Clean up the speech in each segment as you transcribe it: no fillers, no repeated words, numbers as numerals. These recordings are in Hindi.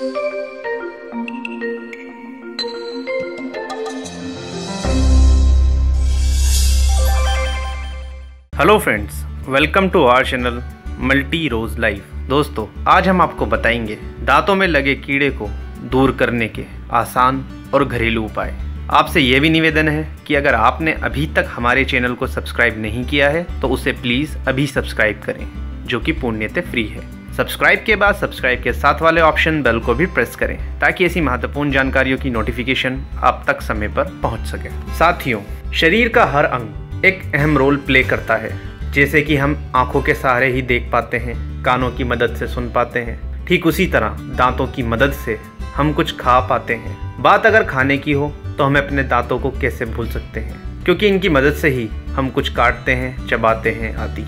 Hello friends, welcome to our channel multi rose life. दोस्तों, आज हम आपको बताएंगे दांतों में लगे कीड़े को दूर करने के आसान और घरेलू उपाय। आपसे यह भी निवेदन है कि अगर आपने अभी तक हमारे चैनल को सब्सक्राइब नहीं किया है तो उसे प्लीज़ अभी सब्सक्राइब करें, जो कि पूर्णतः फ्री है। सब्सक्राइब के बाद सब्सक्राइब के साथ वाले ऑप्शन बेल को भी प्रेस करें ताकि ऐसी महत्वपूर्ण जानकारियों की नोटिफिकेशन आप तक समय पर पहुंच सके। साथियों, शरीर का हर अंग एक अहम रोल प्ले करता है। जैसे कि हम आंखों के सहारे ही देख पाते हैं, कानों की मदद से सुन पाते हैं, ठीक उसी तरह दांतों की मदद से हम कुछ खा पाते हैं। बात अगर खाने की हो तो हमें अपने दांतों को कैसे भूल सकते हैं, क्योंकि इनकी मदद से ही हम कुछ काटते हैं, चबाते हैं आदि।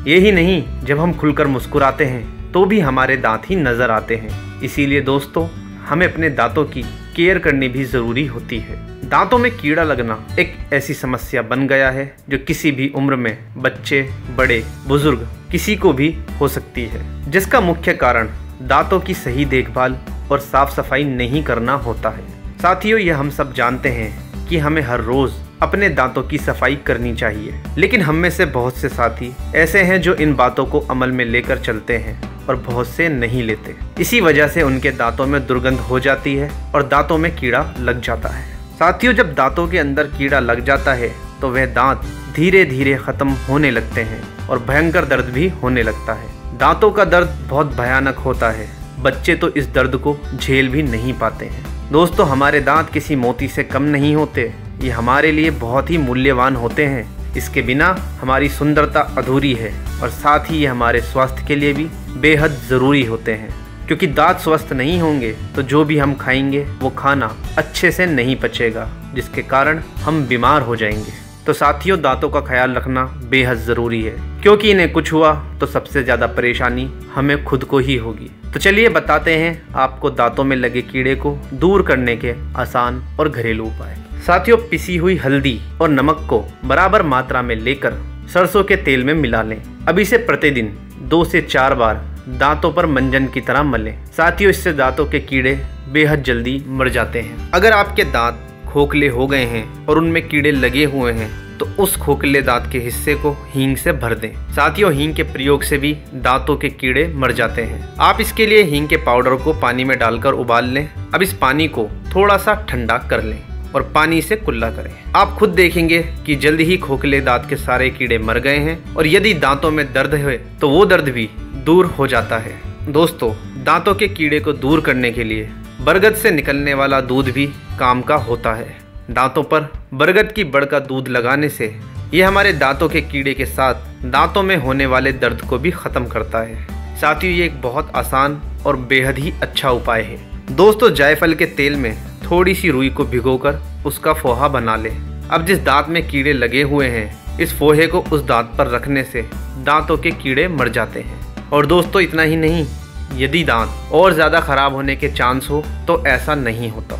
यही नहीं, जब हम खुलकर मुस्कुराते हैं तो भी हमारे दांत ही नज़र आते हैं। इसीलिए दोस्तों, हमें अपने दांतों की केयर करनी भी ज़रूरी होती है। दांतों में कीड़ा लगना एक ऐसी समस्या बन गया है जो किसी भी उम्र में बच्चे, बड़े, बुजुर्ग किसी को भी हो सकती है, जिसका मुख्य कारण दांतों की सही देखभाल और साफ सफाई नहीं करना होता है। साथियों, यह हम सब जानते हैं कि हमें हर रोज़ अपने दांतों की सफाई करनी चाहिए, लेकिन हम में से बहुत से साथी ऐसे हैं जो इन बातों को अमल में लेकर चलते हैं और बहुत से नहीं लेते। इसी वजह से उनके दांतों में दुर्गंध हो जाती है और दांतों में कीड़ा लग जाता है। साथियों, जब दांतों के अंदर कीड़ा लग जाता है तो वह दांत धीरे धीरे खत्म होने लगते हैं और भयंकर दर्द भी होने लगता है। दांतों का दर्द बहुत भयानक होता है। बच्चे तो इस दर्द को झेल भी नहीं पाते हैं। दोस्तों, हमारे दांत किसी मोती से कम नहीं होते। ये हमारे लिए बहुत ही मूल्यवान होते हैं। इसके बिना हमारी सुंदरता अधूरी है और साथ ही ये हमारे स्वास्थ्य के लिए भी बेहद ज़रूरी होते हैं, क्योंकि दांत स्वस्थ नहीं होंगे तो जो भी हम खाएंगे वो खाना अच्छे से नहीं पचेगा, जिसके कारण हम बीमार हो जाएंगे। तो साथियों, दांतों का ख्याल रखना बेहद ज़रूरी है, क्योंकि इन्हें कुछ हुआ तो सबसे ज़्यादा परेशानी हमें खुद को ही होगी। तो चलिए बताते हैं आपको दांतों में लगे कीड़े को दूर करने के आसान और घरेलू उपाय। साथियों, पिसी हुई हल्दी और नमक को बराबर मात्रा में लेकर सरसों के तेल में मिला लें। अब इसे प्रतिदिन 2 से 4 बार दांतों पर मंजन की तरह मलें। साथियों, इससे दांतों के कीड़े बेहद जल्दी मर जाते हैं। अगर आपके दांत खोखले हो गए हैं और उनमें कीड़े लगे हुए हैं तो उस खोखले दांत के हिस्से को हींग से भर दें। साथियों, हींग के प्रयोग से भी दांतों के कीड़े मर जाते हैं। आप इसके लिए हींग के पाउडर को पानी में डालकर उबाल लें। अब इस पानी को थोड़ा सा ठंडा कर लें और पानी से कुल्ला करें। आप खुद देखेंगे कि जल्द ही खोखले दांत के सारे कीड़े मर गए हैं और यदि दांतों में दर्द है तो वो दर्द भी दूर हो जाता है। दोस्तों, दांतों के कीड़े को दूर करने के लिए बरगद से निकलने वाला दूध भी काम का होता है। दांतों पर बरगद की बड़ का दूध लगाने से ये हमारे दांतों के कीड़े के साथ दांतों में होने वाले दर्द को भी ख़त्म करता है। साथियों, ये एक बहुत आसान और बेहद ही अच्छा उपाय है। दोस्तों, जायफल के तेल में थोड़ी सी रुई को भिगोकर उसका फोहा बना लें। अब जिस दांत में कीड़े लगे हुए हैं, इस फोहे को उस दांत पर रखने से दांतों के कीड़े मर जाते हैं। और दोस्तों, इतना ही नहीं, यदि दांत और ज़्यादा खराब होने के चांस हो तो ऐसा नहीं होता।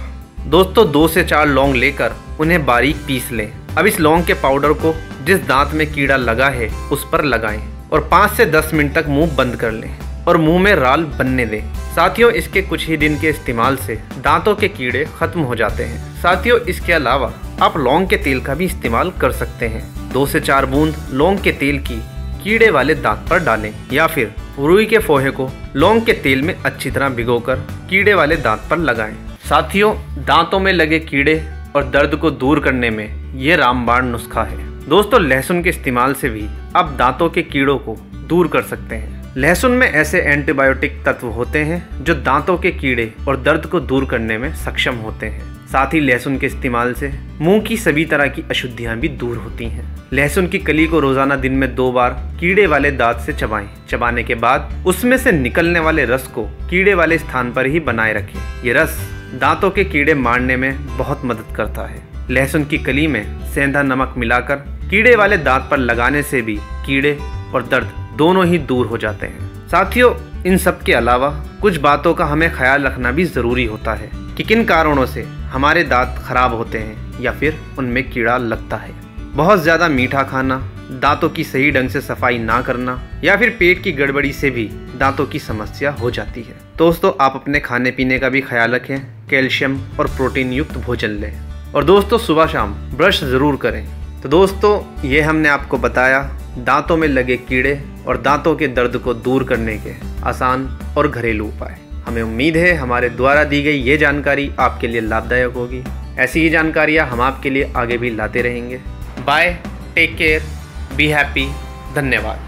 दोस्तों, 2 से 4 लौंग लेकर उन्हें बारीक पीस लें। अब इस लौंग के पाउडर को जिस दांत में कीड़ा लगा है उस पर लगाएं और 5 से 10 मिनट तक मुंह बंद कर लें और मुंह में राल बनने दें। साथियों, इसके कुछ ही दिन के इस्तेमाल से दांतों के कीड़े खत्म हो जाते हैं। साथियों, इसके अलावा आप लौंग के तेल का भी इस्तेमाल कर सकते हैं। 2 से 4 बूंद लौंग के तेल की कीड़े वाले दांत पर डालें या फिर रुई के फोहे को लौंग के तेल में अच्छी तरह भिगोकर कीड़े वाले दांत पर लगाएं। साथियों, दांतों में लगे कीड़े और दर्द को दूर करने में ये रामबाण नुस्खा है। दोस्तों, लहसुन के इस्तेमाल से भी आप दांतों के कीड़ों को दूर कर सकते हैं। लहसुन में ऐसे एंटीबायोटिक तत्व होते हैं जो दांतों के कीड़े और दर्द को दूर करने में सक्षम होते हैं। साथ ही लहसुन के इस्तेमाल से मुंह की सभी तरह की अशुद्धियां भी दूर होती हैं। लहसुन की कली को रोजाना दिन में 2 बार कीड़े वाले दांत से चबाएं। चबाने के बाद उसमें से निकलने वाले रस को कीड़े वाले स्थान पर ही बनाए रखें। ये रस दांतों के कीड़े मारने में बहुत मदद करता है। लहसुन की कली में सेंधा नमक मिलाकर कीड़े वाले दांत पर लगाने से भी कीड़े और दर्द दोनों ही दूर हो जाते हैं। साथियों, इन सब के अलावा कुछ बातों का हमें ख्याल रखना भी ज़रूरी होता है कि किन कारणों से हमारे दांत खराब होते हैं या फिर उनमें कीड़ा लगता है। बहुत ज़्यादा मीठा खाना, दांतों की सही ढंग से सफाई ना करना या फिर पेट की गड़बड़ी से भी दांतों की समस्या हो जाती है। दोस्तों आप अपने खाने पीने का भी ख्याल रखें, कैल्शियम और प्रोटीन युक्त भोजन लें और दोस्तों सुबह शाम ब्रश ज़रूर करें। तो दोस्तों ये हमने आपको बताया दांतों में लगे कीड़े और दांतों के दर्द को दूर करने के आसान और घरेलू उपाय। हमें उम्मीद है हमारे द्वारा दी गई ये जानकारी आपके लिए लाभदायक होगी। ऐसी ही जानकारियाँ हम आपके लिए आगे भी लाते रहेंगे। Bye, take care, be happy, धन्यवाद।